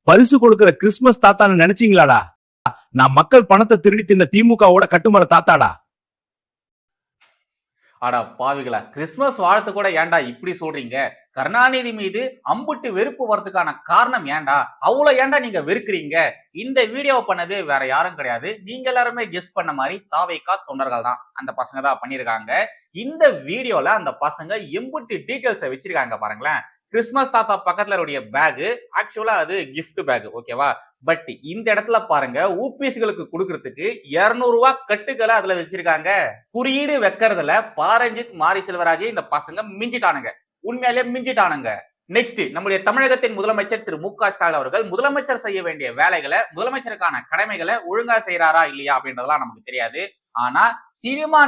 பரிசு கொடுக்கிற கிறிஸ்துமஸ் தாத்தான்னு நினைச்சீங்களாடா? நான் மக்கள் பணத்தை திருடி தின்ன திமுகவோட கட்டுமர தாத்தாடா. அடா பாவிகளா, கிறிஸ்துமஸ் வாழ்த்து கூட ஏன்டா இப்படி சொல்றீங்க? கருணாநிதி மீது அம்புட்டு வெறுப்பு வரதுக்கான காரணம் ஏன்டா? அவ்வளவு ஏன்டா நீங்க வெறுக்கிறீங்க? இந்த வீடியோவை பண்ணது வேற யாரும் கிடையாது, நீங்க எல்லாருமே கெஸ் பண்ண மாதிரி தாவேகா தொண்டர்கள் தான். அந்த பசங்க தான் பண்ணிருக்காங்க. இந்த வீடியோல அந்த பசங்க எம்புட்டு டீடைல்ஸ் வச்சிருக்காங்க பாருங்களேன். கிறிஸ்துமஸ் தாத்தா பக்கத்துல உடைய பேக் ஆக்சுவலா அது கிஃப்ட் பேக், ஓகேவா? பட் இந்த இடத்துல பாருங்க, ஊபிஎஸ்களுக்கு கொடுக்கறதுக்கு 200 ரூபாய் கட்டுக்களை அதுல வச்சிருக்காங்க. குறியீடு வைக்கிறதுல பாரஞ்சித் மாரி செல்வராஜை இந்த பசங்க மிஞ்சிட்டானுங்க, உண்மையிலேயே மிஞ்சிட்டானுங்க. நெக்ஸ்ட், நம்முடைய தமிழகத்தின் முதலமைச்சர் திரு மு.க. ஸ்டாலின் அவர்கள் முதலமைச்சர் செய்ய வேண்டிய வேலைகளை, முதலமைச்சருக்கான கடமைகளை ஒழுங்கா செய்யறாரா இல்லையா அப்படின்றதெல்லாம் நமக்கு தெரியாது. ஆனா சினிமா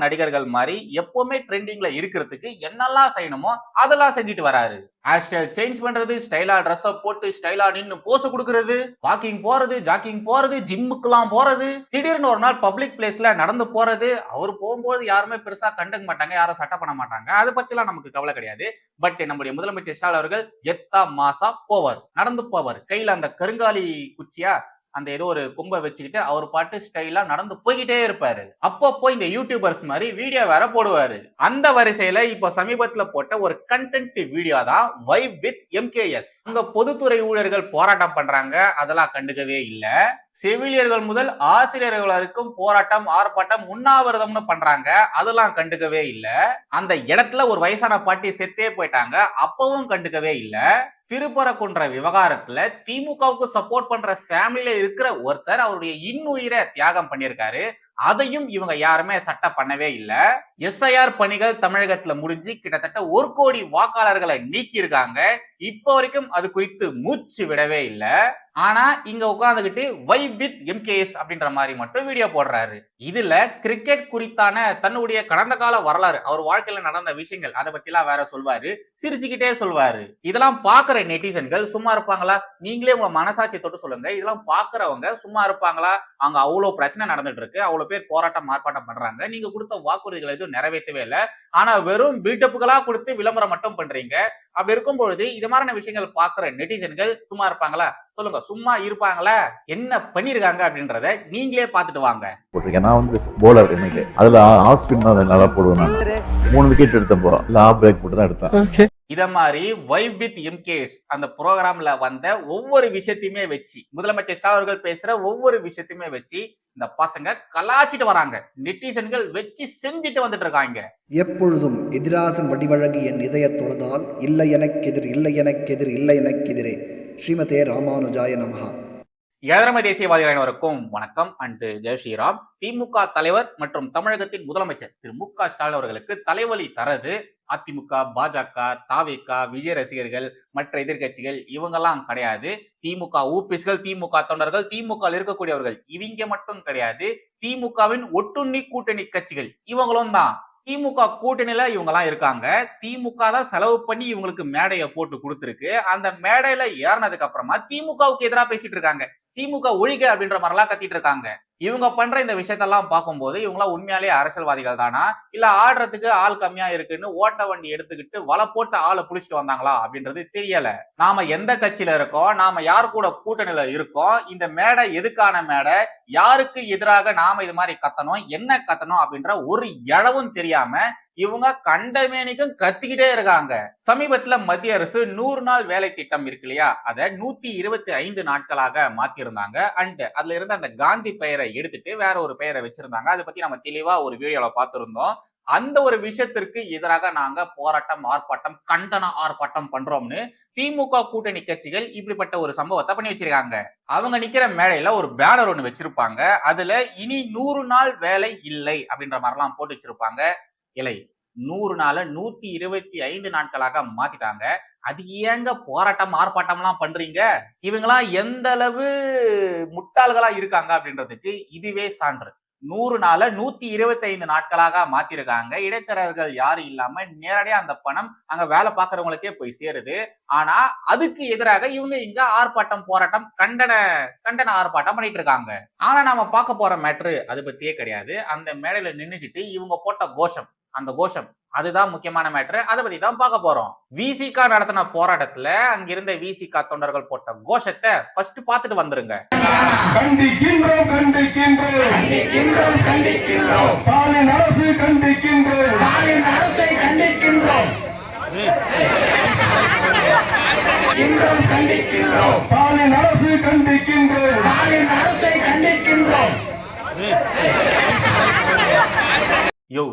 நடிகர்கள் மாதிரி எப்பவுமே ட்ரெண்டிங்ல இருக்கிறதுக்கு என்னெல்லாம் செய்யணுமோ அதெல்லாம் செஞ்சுட்டு வராரு. ஹேர் ஸ்டைல் சேஞ்ச் பண்றது, ஸ்டைலா ட்ரெஸ் போட்டு ஸ்டைலா நின்னு போஸ் கொடுக்கறது, வாக்கிங் போறது, ஜாக்கிங் போறது, ஜிம்முக்குலாம் போறது, திடீர்னு ஒரு நாள் பப்ளிக் பிளேஸ்ல நடந்து போறது. அவர் போகும்போது யாருமே பெருசா கண்டுக்க மாட்டாங்க, யாரும் சட்டை பண்ண மாட்டாங்க, அதை பத்தி எல்லாம் நமக்கு கவலை கிடையாது. பட் நம்முடைய முதலமைச்சர் ஸ்டாலின் அவர்கள் எத்தா மாசா போவார், நடந்து போவார், கையில அந்த கருங்காலி குச்சியா அந்த ஏதோ ஒரு கொம்பை வச்சுக்கிட்டு அவர் பாட்டு ஸ்டைலா நடந்து போய்கிட்டே இருப்பாரு. அப்பப்போ இந்த யூடியூபர்ஸ் மாதிரி வீடியோ வேற போடுவாரு. அந்த வரிசையில இப்ப சமீபத்துல போட்ட ஒரு கண்டென்ட் வீடியோ தான் வைப் வித் எம்கேஎஸ். அங்க பொதுத்துறை ஊழியர்கள் போராட்டம் பண்றாங்க, அதெல்லாம் கண்டுக்கவே இல்ல. செவிலியர்கள் முதல் ஆசிரியர்கள் வரைக்கும் போராட்டம், ஆர்ப்பாட்டம், உண்ணாவிரதம்னு பண்றாங்க, அதெல்லாம் கண்டுக்கவே இல்ல. அந்த இடத்துல ஒரு வயசான பாட்டி செத்தே போயிட்டாங்க, அப்பவும் கண்டுக்கவே இல்ல. திருப்பரங்குன்ற விவகாரத்துல திமுகவுக்கு சப்போர்ட் பண்ற ஃபேமிலியில இருக்கிற ஒருத்தர் அவருடைய இன்னுயிரை தியாகம் பண்ணியிருக்காரு, அதையும் இவங்க யாருமே சட்டம் பண்ணவே இல்ல. எஸ்ஐஆர் பணிகள் தமிழகத்துல முடிஞ்சு கிட்டத்தட்ட 1 கோடி வாக்காளர்களை நீக்கி இருக்காங்க, இப்ப வரைக்கும் அது குறித்து மூச்சு விடவே இல்ல. ஆனா இங்க உட்கார்ந்துகிட்டு வைப் வித் எம்கேஎஸ் அப்படின்ற மாதிரி மட்டும் வீடியோ போடுறாரு. இதுல கிரிக்கெட் குறித்தான தன்னுடைய கடந்த கால வரலாறு, அவர் வாழ்க்கையில நடந்த விஷயங்கள், அதை பத்தி எல்லாம் வேற சொல்வாரு, சிரிச்சுக்கிட்டே சொல்வாரு. இதெல்லாம் பாக்குற நெட்டிசன்கள் சும்மா இருப்பாங்களா? நீங்களே உங்க மனசாட்சி தொட்டு சொல்லுங்க, இதெல்லாம் பாக்குறவங்க சும்மா இருப்பாங்களா? அங்க அவ்வளவு பிரச்சனை நடந்துட்டு இருக்கு, அவ்வளவு பேர் போராட்டம் ஆர்ப்பாட்டம் பண்றாங்க, நீங்க கொடுத்த வாக்குறுதிகள் எதுவும் நிறைவேற்றவே இல்லை, ஆனா வெறும் பில்டப்புகளா கொடுத்து விளம்பரம் மட்டும் பண்றீங்க. அப்படி இருக்கும் பொழுது இது மாதிரியான விஷயங்கள் பாக்குற நெட்டிசன்கள் சும்மா இருப்பாங்களா? சொல்லுங்க, சும்மா இருப்பாங்களா? என்ன பண்ணிருக்காங்க அப்படின்றத நீங்களே பாத்துட்டு வாங்க. நான் வந்து போலர், எனக்கு அதுல ஆஃப் ஸ்பின் நல்லா போடுவேன். நான் 3 விக்கெட் எடுத்தப்போ ஆஃப் பிரேக் போட்டு தான் எடுத்தேன். இத மாதிரி வைப் வித் எம்கேஎஸ் அந்த ப்ரோக்ராம்ல வந்த ஒவ்வொரு விஷயத்தையுமே வச்சு, முதலமைச்சர் ஸ்டாலின் அவர்கள் பேசுற ஒவ்வொரு விஷயத்தையுமே வச்சு இந்த பசங்க கலாச்சிட்டு வராங்க, நெட்டிசன்கள் வச்சு செஞ்சுட்டு வந்துட்டு இருக்காங்க. எப்பொழுதும் எதிராசன் வடிவழகு என் இதய தொழுதால் இல்லை எனக்கெதிர் இல்லை எனக்கெதிர் இல்லை எனக்கெதிரே. ஸ்ரீமதே ராமானுஜாய நமஹா. ஏழரமை தேசியவாதிகள் அனைவருக்கும் வணக்கம் அண்ட் ஜெய் ஸ்ரீராம். திமுக தலைவர் மற்றும் தமிழகத்தின் முதலமைச்சர் திரு மு.க. ஸ்டாலின் அவர்களுக்கு தலைவலி தரது அதிமுக, பாஜக, தாவேக, விஜய் ரசிகர்கள், மற்ற எதிர்கட்சிகள் இவங்கெல்லாம் கிடையாது. திமுக ஊபிஸ்கள், திமுக தொண்டர்கள், திமுக இருக்கக்கூடியவர்கள் இவங்க மட்டும் கிடையாது, திமுகவின் ஒட்டுண்ணி கூட்டணி கட்சிகள் இவங்களும் தான். திமுக கூட்டணியில இவங்க எல்லாம் இருக்காங்க. திமுக தான் செலவு பண்ணி இவங்களுக்கு மேடையை போட்டு கொடுத்துருக்கு. அந்த மேடையில ஏறினதுக்கு அப்புறமா திமுகவுக்கு எதிராக பேசிட்டு இருக்காங்க, திமுக ஒழிக அப்படின்ற மாதிரி எல்லாம் கத்திட்டு இருக்காங்க. இவங்க பண்ற இந்த விஷயத்தெல்லாம் பார்க்கும்போது இவங்களாம் உண்மையாலேயே அரசியல்வாதிகள் தானா, இல்ல ஆடுறதுக்கு ஆள் கம்மியா இருக்குன்னு ஓட்ட வண்டி எடுத்துக்கிட்டு வலை போட்டு ஆளை புடிச்சிட்டு வந்தாங்களா அப்படின்றது தெரியல. நாம எந்த கட்சியில இருக்கோம், நாம யார் கூட கூட்டணியில இருக்கோம், இந்த மேடை எதுக்கான மேடை, யாருக்கு எதிராக நாம இது மாதிரி கத்தணும், என்ன கத்தணும் அப்படின்ற ஒரு இழவும் தெரியாம இவங்க கண்டமேனிக்கும் கத்திக்கிட்டே இருக்காங்க. சமீபத்துல மத்திய அரசு 100 நாள் வேலை திட்டம் இருக்கு இல்லையா, அதை 125 நாட்களாக மாத்திருந்தாங்க. அண்ட் அதுல இருந்து அந்த காந்தி பெயரை எடுத்துட்டு வேற ஒரு பெயரை வச்சிருந்தாங்க. அதை பத்தி நம்ம தெளிவா ஒரு வீடியோல பார்த்திருந்தோம். அந்த ஒரு விஷயத்திற்கு எதிராக நாங்க போராட்டம், ஆர்ப்பாட்டம், கண்டன ஆர்ப்பாட்டம் பண்றோம்னு திமுக கூட்டணி கட்சிகள் இப்படிப்பட்ட ஒரு சம்பவத்தை பண்ணி வச்சிருக்காங்க. அவங்க நிக்கிற மேடையில ஒரு பேனர் ஒண்ணு வச்சிருப்பாங்க, அதுல இனி 100 நாள் வேலை இல்லை அப்படின்ற மாதிரி எல்லாம் போட்டு வச்சிருப்பாங்க. இல்லை, 100 நாள 125 நாட்களாக மாத்திட்டாங்க. அது ஏங்க போராட்டம் ஆர்ப்பாட்டம் எல்லாம் பண்றீங்க? இவங்கெல்லாம் எந்த அளவு முட்டாள்களா இருக்காங்க அப்படின்றதுக்கு இதுவே சான்று. 100 நாள 125 நாட்களாக மாத்திருக்காங்க. இடைத்தரகர்கள் யாரும் இல்லாம நேரடியா அந்த பணம் அங்க வேலை பார்க்கறவங்களுக்கே போய் சேருது. ஆனா அதுக்கு எதிராக இவங்க இங்க ஆர்ப்பாட்டம், போராட்டம், கண்டன ஆர்ப்பாட்டம் பண்ணிட்டு இருக்காங்க. ஆனா நாம பார்க்க போற மேட்ரு அது பத்தியே கிடையாது. அந்த மேடையில நின்னுக்கிட்டு இவங்க போட்ட கோஷம், அந்த கோஷம் அதுதான் முக்கியமான மேட்ரு. அதை பத்தி தான் பார்க்க போறோம். விசிகா நடத்தின போராட்டத்துல அங்கிருந்த விசிகா தொண்டர்கள் போட்ட கோஷத்தை ஃபர்ஸ்ட் பார்த்துட்டு வந்துருங்க. கண்டிக்கின்றோம் கண்டிக்கின்றோம் கண்டிக்கின்றோம் கண்டிக்கின்றோம் ஸ்டாலின் அரசு கண்டிக்கின்றோம் ஸ்டாலின் அரசை கண்டிக்கின்றோம் கண்டிக்கின்றோம் ஸ்டாலின் அரசு கண்டிக்கின்றோம் ஸ்டாலின் அரசை கண்டிக்கின்றோம். யோ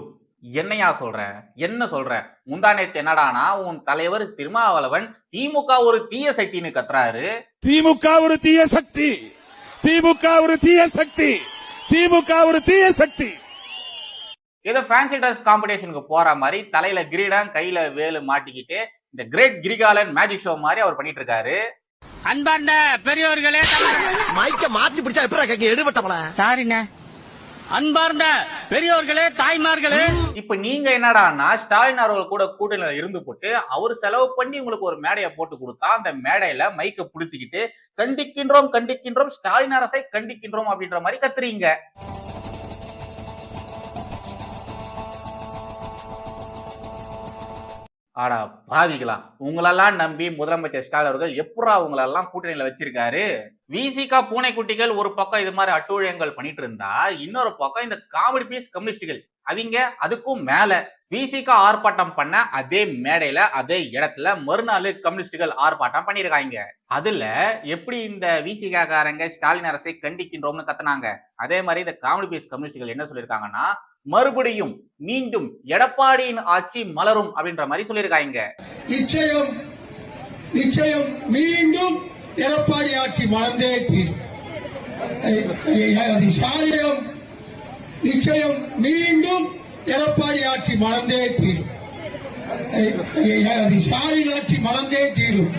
என்னையா சொல்ற, என்ன சொல்ற? முந்தானேத்து என்னடானா உன் தலைவர் திருமாவளவன் திமுக ஒரு தீய சக்தின்னு கத்துறாரு. திமுக ஒரு தீய சக்தி, திமுக ஒரு தீய சக்தி, திமுக ஒரு தீய சக்தி. ஏதோ ஃபேன்சி ட்ரெஸ் காம்படிஷனுக்கு போற மாதிரி தலையில கிரீடம் கையில வேலு மாட்டிக்கிட்டு இந்த கிரேட் கிரிகாலன் மேஜிக் ஷோ மாதிரி அவர் பண்ணிட்டு இருக்காரு. அன்பார்ந்த பெரியோர்களே, மைக்க மாத்தி பிடிச்சா எப்படி எடுபட்டவள சாரிண்ணே. அன்பார்ந்த பெரியோர்களே, தாய்மார்களே, இப்ப நீங்க என்னடான்னா ஸ்டாலின் அவர்கள் கூட கூட்டணியில இருந்து போட்டு அவர் செலவு பண்ணி உங்களுக்கு ஒரு மேடையை போட்டு கொடுத்தா அந்த மேடையில மைக்க புடிச்சுக்கிட்டு கண்டிக்கின்றோம் கண்டிக்கின்றோம் ஸ்டாலின் அரசை கண்டிக்கின்றோம் அப்படின்ற மாதிரி கத்துறீங்க. ஆடா பாவிகளா, உங்களெல்லாம் நம்பி முதலமைச்சர் ஸ்டாலின் அவர்கள் எப்படா உங்களெல்லாம் கூட்டணியில வச்சிருக்காரு? விசிகா பூனைக்குட்டிகள் ஒரு பக்கம் இது மாதிரி அட்டூழியங்கள் பண்ணிட்டு இருந்தா, இன்னொரு பக்கம் இந்த காமெடி பீஸ் கம்யூனிஸ்டுகள் அவங்க அதுக்கும் மேல விசிகா ஆர்ப்பாட்டம் பண்ண அதே மேடையில அதே இடத்துல மறுநாள் கம்யூனிஸ்டுகள் ஆர்ப்பாட்டம் பண்ணிருக்காங்க. அதுல எப்படி இந்த விசிகா காரங்க ஸ்டாலின் அரசை கண்டிக்கின்றோம்னு கத்துனாங்க, அதே மாதிரி இந்த காமெடி பீஸ் கம்யூனிஸ்டுகள் என்ன சொல்லியிருக்காங்கன்னா, மறுபடியும் மீண்டும் எடப்பாடியின் ஆட்சி மலரும் அப்படின்ற மாதிரி சொல்லியிருக்காங்க. நிச்சயம் நிச்சயம் மீண்டும் எடப்பாடி ஆட்சி மலர்ந்தே தீரும். சாயம் நிச்சயம் மீண்டும் எடப்பாடி ஆட்சி மலர்ந்தே தீரும். ஸ்டாலின் ஆட்சி மலர்ந்தே தீரும்.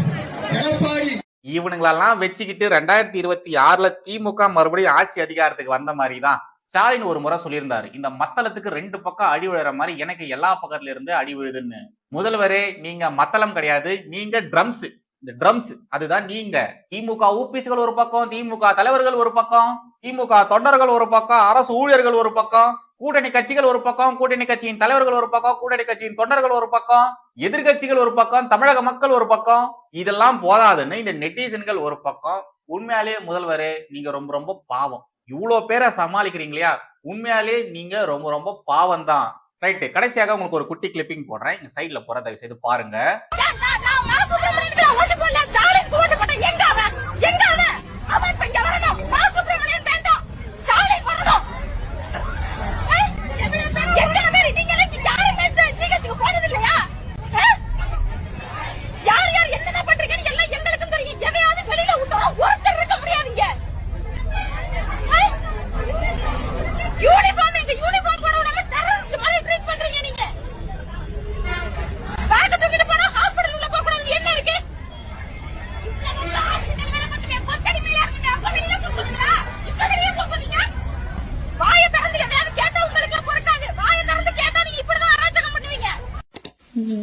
எடப்பாடி இவனுங்களெல்லாம் வச்சுக்கிட்டு 2026 திமுக மறுபடியும் ஆட்சி அதிகாரத்துக்கு வந்த மாதிரிதான் ஸ்டாலின் ஒரு முறை சொல்லியிருந்தாரு, இந்த மத்தளத்துக்கு 2 பக்கம் அடி விழுற மாதிரி எனக்கு எல்லா பக்கத்துல இருந்து அடி விழுதுன்னு. முதல்வரே நீங்க மத்தளம் கிடையாது, நீங்க ட்ரம்ஸ். இந்த ட்ரம்ஸ் அதுதான் நீங்க. திமுக ஊபிஸ்கள் ஒரு பக்கம், திமுக தலைவர்கள் ஒரு பக்கம், திமுக தொண்டர்கள் ஒரு பக்கம், அரசு ஊழியர்கள் ஒரு பக்கம், கூட்டணி கட்சிகள் ஒரு பக்கம், கூட்டணி கட்சியின் தலைவர்கள் ஒரு பக்கம், கூட்டணி கட்சியின் தொண்டர்கள் ஒரு பக்கம், எதிர்கட்சிகள் ஒரு பக்கம், தமிழக மக்கள் ஒரு பக்கம். இதெல்லாம் போதாதுன்னு இந்த நெட்டிசன்கள் ஒரு பக்கம். உண்மையாலேயே முதல்வரே நீங்க ரொம்ப ரொம்ப பாவம். இவ்வளவு பேரை சமாளிக்கிறீங்களா, உண்மையாலே நீங்க ரொம்ப ரொம்ப பாவம் தான். ரைட், கடைசியாக உங்களுக்கு ஒரு குட்டி கிளிப்பிங் போடுறேன், இந்த சைட்ல போற தயவு செய்து பாருங்க.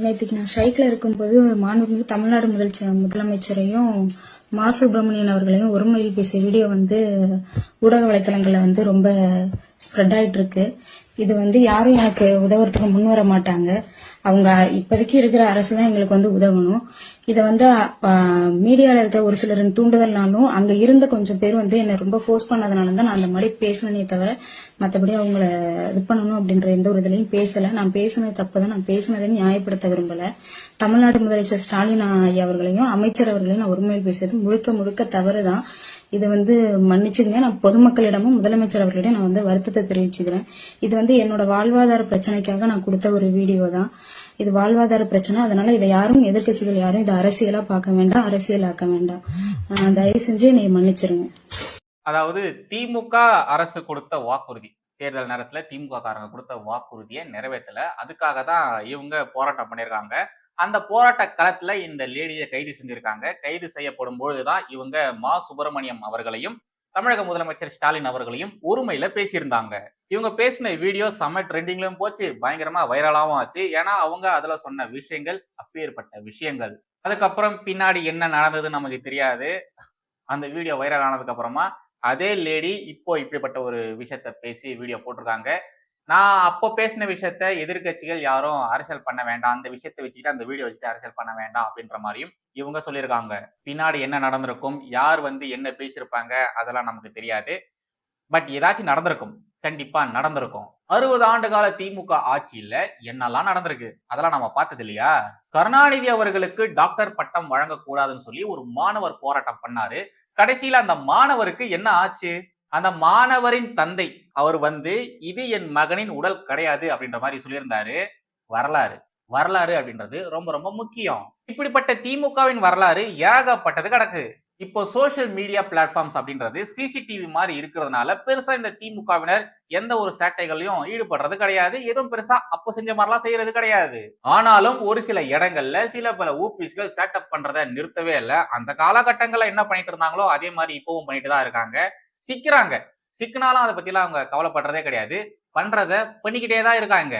நேற்றுக்கு நான் ஸ்ட்ரைக்ல இருக்கும்போது மாண்புமிகு தமிழ்நாடு முதலமைச்சரையும் மா சுப்பிரமணியன் அவர்களையும் ஒருமையில் பேசிய வீடியோ ஊடக வலைத்தளங்கள்ல ரொம்ப ஸ்ப்ரெட் ஆயிட்டு இருக்கு. இது யாரும் எனக்கு உதவுறதுக்கு முன் வர மாட்டாங்க. அவங்க இப்போதைக்கு இருக்கிற அரசு தான் எங்களுக்கு உதவணும். இதை மீடியால இருக்கிற ஒரு சிலரின் தூண்டுதல்னாலும் அங்க இருந்த கொஞ்சம் பேர் என்னை ரொம்ப ஃபோர்ஸ் பண்ணதுனால தான் நான் அந்த மாதிரி பேசினே தவிர மற்றபடி அவங்கள இது பண்ணணும் அப்படின்ற எந்த ஒரு இதுலையும் பேசல. நான் பேசினது தப்புதான், நான் பேசினதை நியாயப்படுத்த விரும்பல. தமிழ்நாடு முதலமைச்சர் ஸ்டாலின் ஐயா அவர்களையும் அமைச்சர் அவர்களையும் நான் ஒருமையில் பேசியது முழுக்க முழுக்க தவறுதான். இது மன்னிச்சுங்க. நான் பொதுமக்களிடமும் முதலமைச்சர் அவர்களிடம் நான் வருத்தத்தை தெரிவிச்சுக்கிறேன். இது என்னோட வாழ்வாதார பிரச்சனைக்காக நான் கொடுத்த ஒரு வீடியோ தான். இது வாழ்வாதார பிரச்சனை, அதனால இதை யாரும் எதிர்கட்சிகள் யாரும் இதை அரசியலா பார்க்க வேண்டாம், அரசியலாக்க வேண்டாம். தயவு செஞ்சு என்னை மன்னிச்சிருங்க. அதாவது திமுக அரசு கொடுத்த வாக்குறுதி, தேர்தல் நேரத்துல திமுக காரங்க கொடுத்த வாக்குறுதியை நிறைவேற்றல, அதுக்காக தான் இவங்க போராட்டம் பண்ணிருக்காங்க. அந்த போராட்ட களத்துல இந்த லேடியை கைது செஞ்சிருக்காங்க. கைது செய்யப்படும் பொழுதுதான் இவங்க மா சுப்பிரமணியம் அவர்களையும் தமிழக முதலமைச்சர் ஸ்டாலின் அவர்களையும் ஒருமையில பேசியிருந்தாங்க. இவங்க பேசின வீடியோ செம்ம ட்ரெண்டிங்லயும் போச்சு, பயங்கரமா வைரலாவும் ஆச்சு. ஏன்னா அவங்க அதுல சொன்ன விஷயங்கள் அப்பேற்பட்ட விஷயங்கள். அதுக்கப்புறம் பின்னாடி என்ன நடந்ததுன்னு நமக்கு தெரியாது. அந்த வீடியோ வைரல் ஆனதுக்கு அப்புறமா அதே லேடி இப்போ இப்படிப்பட்ட ஒரு விஷயத்த பேசி வீடியோ போட்டிருக்காங்க. நான் அப்போ பேசின விஷயத்த எதிர்க்கட்சிகள் யாரும் அரசியல் பண்ண வேண்டாம், அந்த விஷயத்தை வச்சுக்கிட்டு அந்த வீடியோ வச்சுட்டு அரசியல் பண்ண வேண்டாம் அப்படின்ற மாதிரியும் இவங்க சொல்லியிருக்காங்க. பின்னாடி என்ன நடந்திருக்கும், யார் என்ன பேசியிருப்பாங்க அதெல்லாம் நமக்கு தெரியாது. பட் ஏதாச்சும் நடந்திருக்கும், கண்டிப்பா நடந்திருக்கும். 60 ஆண்டு கால திமுக ஆட்சியில என்னெல்லாம் நடந்திருக்கு அதெல்லாம் நம்ம பார்த்தது இல்லையா? கருணாநிதி அவர்களுக்கு டாக்டர் பட்டம் வழங்கக்கூடாதுன்னு சொல்லி ஒரு மாணவர் போராட்டம் பண்ணாரு. கடைசியில அந்த மாணவருக்கு என்ன ஆச்சு? அந்த மாணவரின் தந்தை அவர் இது என் மகனின் உடல் கிடையாது அப்படின்ற மாதிரி சொல்லியிருந்தாரு. வரலாறு அப்படின்றது ரொம்ப ரொம்ப முக்கியம். இப்படிப்பட்ட திமுகவின் வரலாறு ஏகப்பட்டது கிடக்கு. இப்போ சோசியல் மீடியா பிளாட்ஃபார்ம்ஸ் அப்படின்றது சிசிடிவி மாதிரி இருக்கிறதுனால பெருசா இந்த திமுகவினர் எந்த ஒரு சேட்டைகளையும் ஈடுபடுறது கிடையாது. எதுவும் பெருசா அப்போ செஞ்ச மாதிரிலாம் செய்யறது கிடையாது. ஆனாலும் ஒரு சில இடங்கள்ல சில பல ஊபிஸ்கள் சேட்டப் பண்றதை நிறுத்தவே இல்லை. அந்த காலகட்டங்கள்ல என்ன பண்ணிட்டு இருந்தாங்களோ அதே மாதிரி இப்பவும் பண்ணிட்டு தான் இருக்காங்க. சிக்கினாலும் அதை பத்தி எல்லாம் அவங்க கவலைப்படுறதே கிடையாது. பண்றத பண்ணிக்கிட்டே தான் இருக்காங்க.